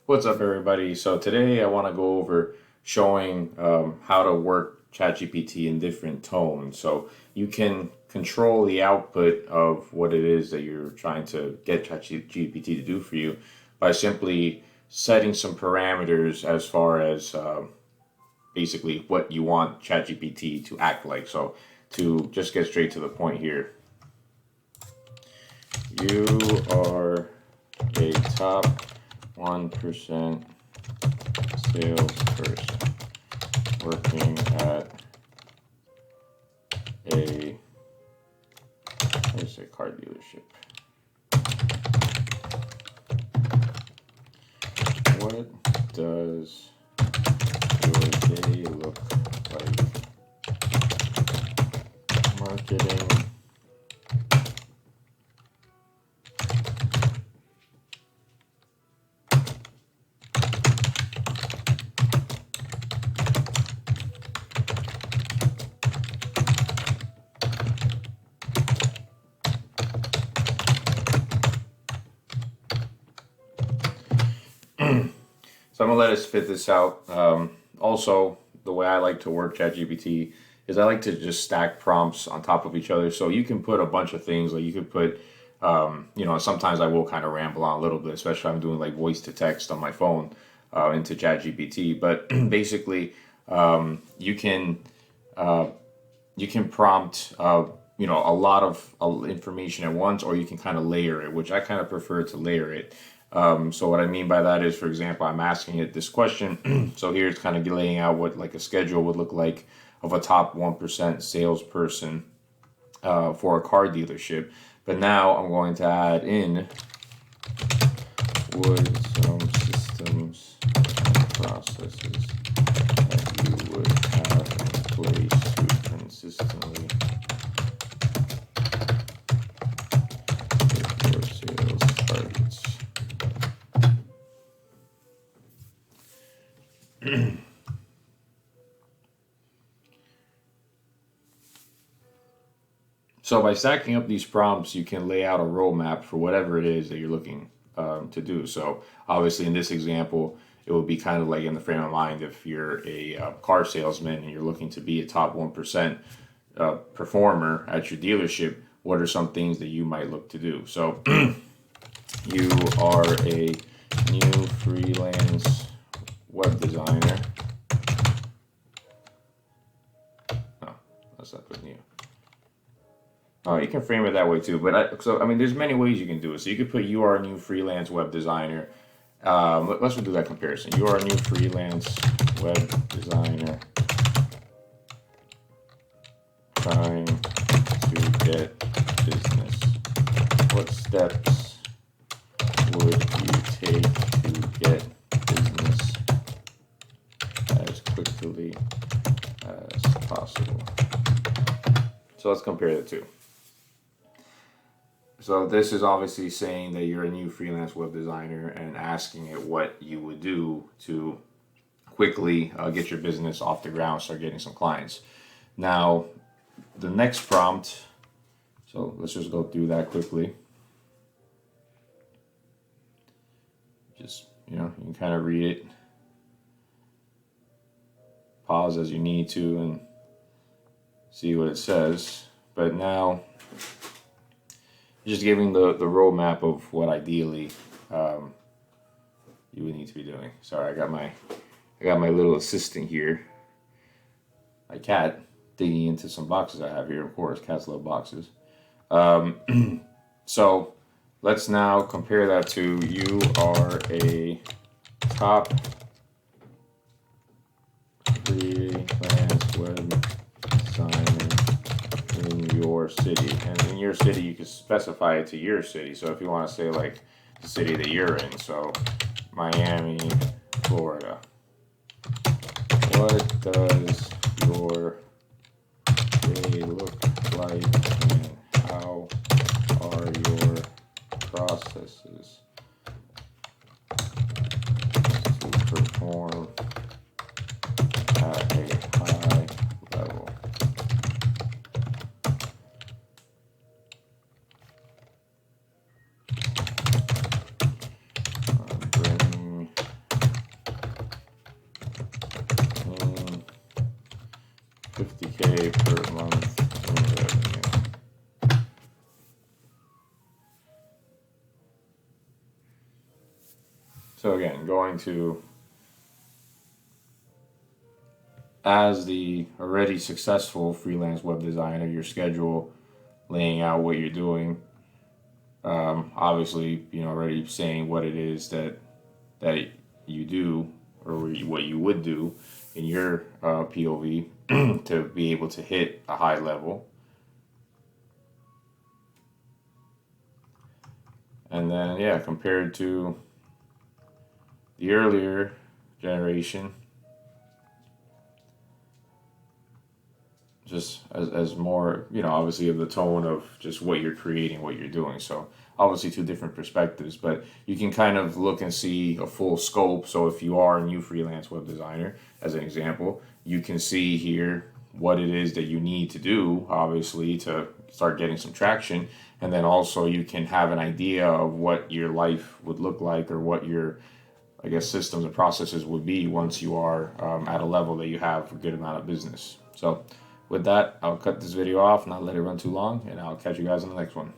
What's up, everybody? So today I want to go over showing how to work ChatGPT in different tones. So you can control the output of what it is that you're trying to get ChatGPT to do for you by simply setting some parameters as far as basically what you want ChatGPT to act like. So to just get straight to the point here, you are a top 1% salesperson working at a, let's say, car dealership. What does your day look like? Marketing, so I'm gonna let it spit this out. Also, the way I like to work ChatGPT is I like to just stack prompts on top of each other. So you can put a bunch of things. Like you could put, sometimes I will kind of ramble on a little bit, especially if I'm doing like voice to text on my phone into ChatGPT. But basically, you can you can prompt a lot of information at once, or you can kind of layer it, which I kind of prefer to layer it. So what I mean by that is, for example, I'm asking it this question. So here it's kind of laying out what like a schedule would look like of a top 1% salesperson for a car dealership. But now I'm going to add in would some systems and processes that you would have in place to consistently hit your sales targets. So by stacking up these prompts, you can lay out a roadmap for whatever it is that you're looking to do. So obviously in this example, it would be kind of like in the frame of mind if you're a car salesman and you're looking to be a top 1% performer at your dealership, what are some things that you might look to do? So you are a new freelance web designer. No, that's not put new. Oh, you can frame it that way too. But there's many ways you can do it. So you could put you are a new freelance web designer. Let's do that comparison. You are a new freelance web designer trying to get business. What steps would you take to get business as quickly as possible? So let's compare the two. So this is obviously saying that you're a new freelance web designer and asking it what you would do to quickly get your business off the ground, start getting some clients. Now, the next prompt, so let's just go through that quickly. Just, you can kind of read it, pause as you need to, and see what it says. But now, just giving the roadmap of what ideally you would need to be doing. Sorry, I got my little assistant here, my cat, digging into some boxes I have here. Of course, cats love boxes. So let's now compare that to you are a top freelance web designer in your city, and in your city you can specify it to your city. So if you want to say like the city that you're in, so Miami, Florida, what does your day look like and how are your processes to perform at a high level? Bring So again, going to, as the already successful freelance web designer, your schedule, laying out what you're doing, obviously, already saying what it is that you do, or what you would do in your POV to be able to hit a high level. And then, yeah, compared to the earlier generation, just as more, obviously of the tone of just what you're creating, what you're doing. So obviously two different perspectives, but you can kind of look and see a full scope. So if you are a new freelance web designer, as an example, you can see here what it is that you need to do, obviously, to start getting some traction. And then also you can have an idea of what your life would look like, or what your, I guess, systems and processes would be once you are at a level that you have a good amount of business. So with that, I'll cut this video off, not let it run too long, and I'll catch you guys in the next one.